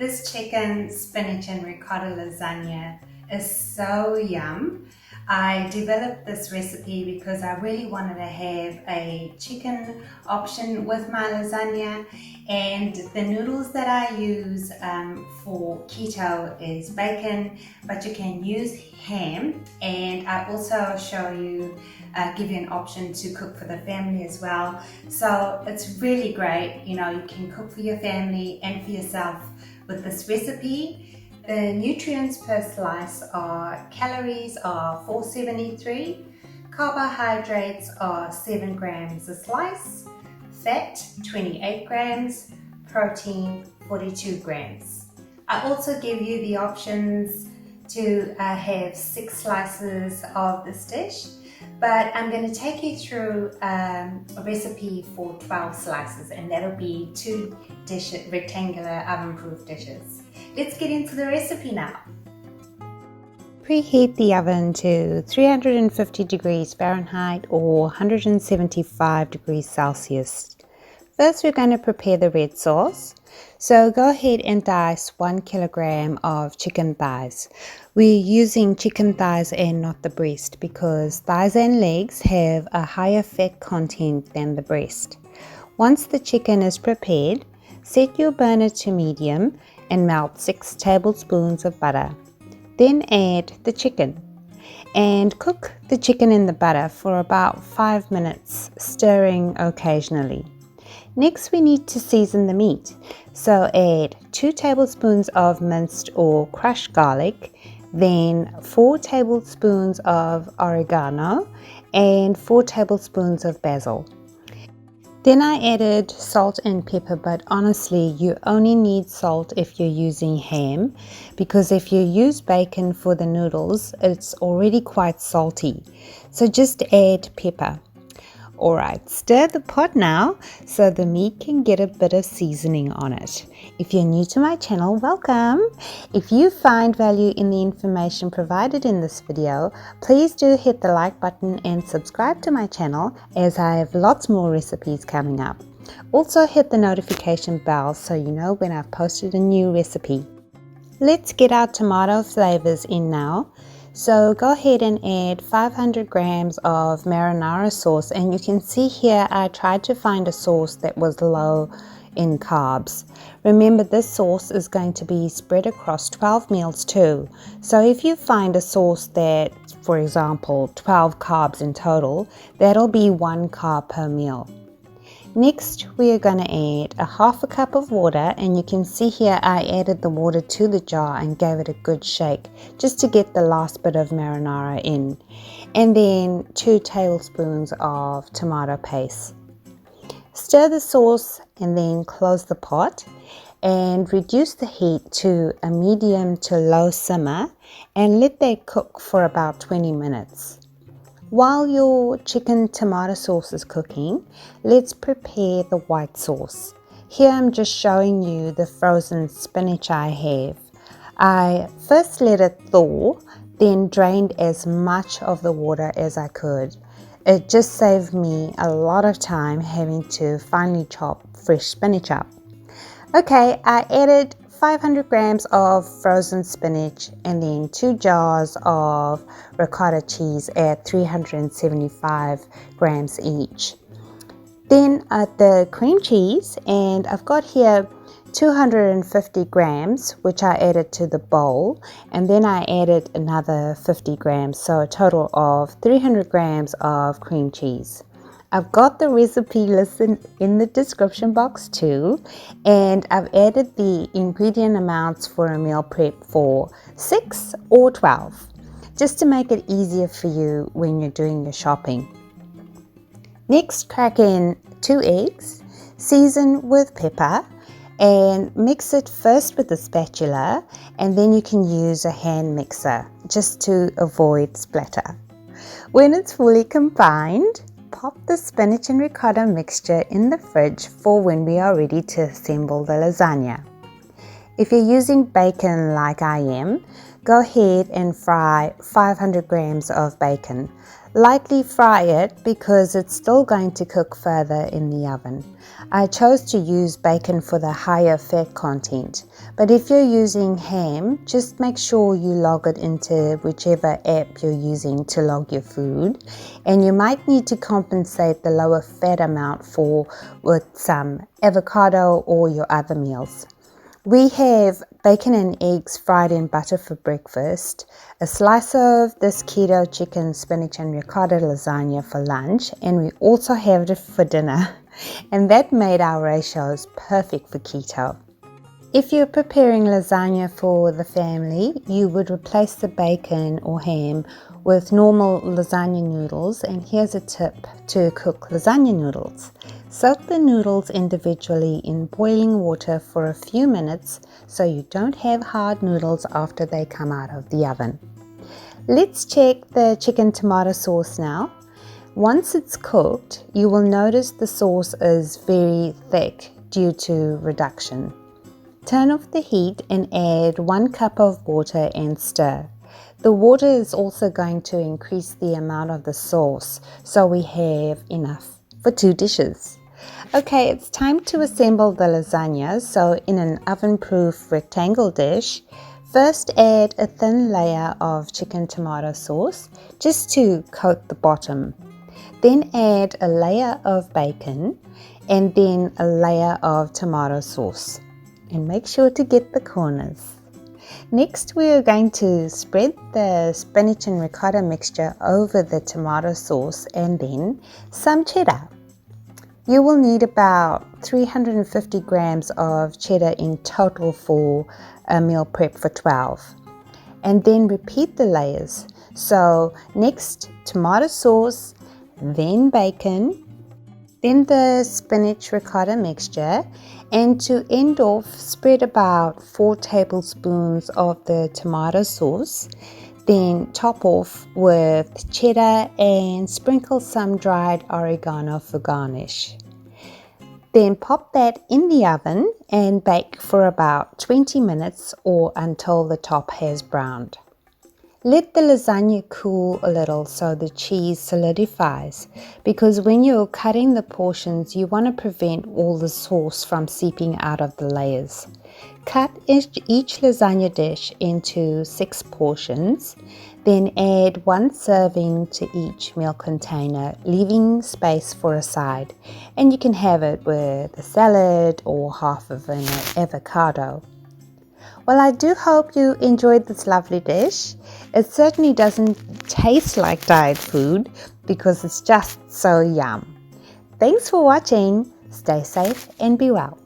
This chicken, spinach and ricotta lasagna is so yum. I developed this recipe because I really wanted to have a chicken option with my lasagna, and the noodles that I use for keto is bacon, but you can use ham, and I also give you an option to cook for the family as well. So it's really great, you can cook for your family and for yourself with this recipe. The nutrients per slice are: calories are 473, carbohydrates are 7 grams a slice, fat 28 grams, protein 42 grams. I also give you the options to have 6 slices of this dish, but I'm going to take you through a recipe for 12 slices, and that'll be 2 rectangular oven-proof dishes. Let's get into the recipe now. Preheat the oven to 350 degrees Fahrenheit or 175 degrees Celsius. First, we're going to prepare the red sauce. So go ahead and dice 1 kilogram of chicken thighs. We're using chicken thighs and not the breast because thighs and legs have a higher fat content than the breast. Once the chicken is prepared, set your burner to medium and melt 6 tablespoons of butter. Then add the chicken and cook the chicken in the butter for about 5 minutes, stirring occasionally. Next, we need to season the meat. So add 2 tablespoons of minced or crushed garlic, then 4 tablespoons of oregano and 4 tablespoons of basil. Then I added salt and pepper, but honestly, you only need salt if you're using ham, because if you use bacon for the noodles, it's already quite salty. So just add pepper. Alright, stir the pot now so the meat can get a bit of seasoning on it. If you're new to my channel, welcome. If you find value in the information provided in this video, please do hit the like button and subscribe to my channel, as I have lots more recipes coming up. Also hit the notification bell so you know when I've posted a new recipe. Let's get our tomato flavors in now. So go ahead and add 500 grams of marinara sauce, and you can see here I tried to find a sauce that was low in carbs. Remember, this sauce is going to be spread across 12 meals too. So if you find a sauce that, for example, 12 carbs in total, that'll be 1 carb per meal. Next, we are going to add a half a cup of water, and you can see here I added the water to the jar and gave it a good shake just to get the last bit of marinara in. And then 2 tablespoons of tomato paste. Stir the sauce and then close the pot and reduce the heat to a medium to low simmer and let that cook for about 20 minutes. While your chicken tomato sauce is cooking, let's prepare the white sauce. Here I'm just showing you the frozen spinach I have. I first let it thaw, then drained as much of the water as I could. It just saved me a lot of time having to finally chop fresh spinach up. Okay, I added 500 grams of frozen spinach and then 2 jars of ricotta cheese at 375 grams each. Then the cream cheese, and I've got here 250 grams, which I added to the bowl, and then I added another 50 grams, so a total of 300 grams of cream cheese. I've got the recipe listed in the description box too, and I've added the ingredient amounts for a meal prep for 6 or 12, just to make it easier for you when you're doing your shopping. Next, crack in 2 eggs, season with pepper, and mix it first with a spatula, and then you can use a hand mixer just to avoid splatter. When it's fully combined, pop the spinach and ricotta mixture in the fridge for when we are ready to assemble the lasagna. If you're using bacon like I am, go ahead and fry 500 grams of bacon. Lightly fry it because it's still going to cook further in the oven. I chose to use bacon for the higher fat content, but if you're using ham, just make sure you log it into whichever app you're using to log your food, and you might need to compensate the lower fat amount with some avocado or your other meals. We have bacon and eggs fried in butter for breakfast, a slice of this keto chicken, spinach and ricotta lasagna for lunch, and we also have it for dinner. And that made our ratios perfect for keto. If you're preparing lasagna for the family, you would replace the bacon or ham with normal lasagna noodles, and here's a tip to cook lasagna noodles. Soak the noodles individually in boiling water for a few minutes so you don't have hard noodles after they come out of the oven. Let's check the chicken tomato sauce now. Once it's cooked, you will notice the sauce is very thick due to reduction. Turn off the heat and add 1 cup of water and stir. The water is also going to increase the amount of the sauce, so we have enough for 2 dishes. Okay, it's time to assemble the lasagna. So in an oven-proof rectangle dish, first add a thin layer of chicken tomato sauce just to coat the bottom. Then add a layer of bacon and then a layer of tomato sauce. And make sure to get the corners. Next, we are going to spread the spinach and ricotta mixture over the tomato sauce and then some cheddar. You will need about 350 grams of cheddar in total for a meal prep for 12. And then repeat the layers. So next, tomato sauce, then bacon, then the spinach ricotta mixture, and to end off, spread about 4 tablespoons of the tomato sauce, then top off with cheddar and sprinkle some dried oregano for garnish. Then pop that in the oven and bake for about 20 minutes or until the top has browned. Let the lasagna cool a little so the cheese solidifies, because when you're cutting the portions, you want to prevent all the sauce from seeping out of the layers. Cut each lasagna dish into 6 portions, then add 1 serving to each meal container, leaving space for a side, and you can have it with a salad or half of an avocado. Well, I do hope you enjoyed this lovely dish. It certainly doesn't taste like diet food because it's just so yum. Thanks for watching. Stay safe and be well.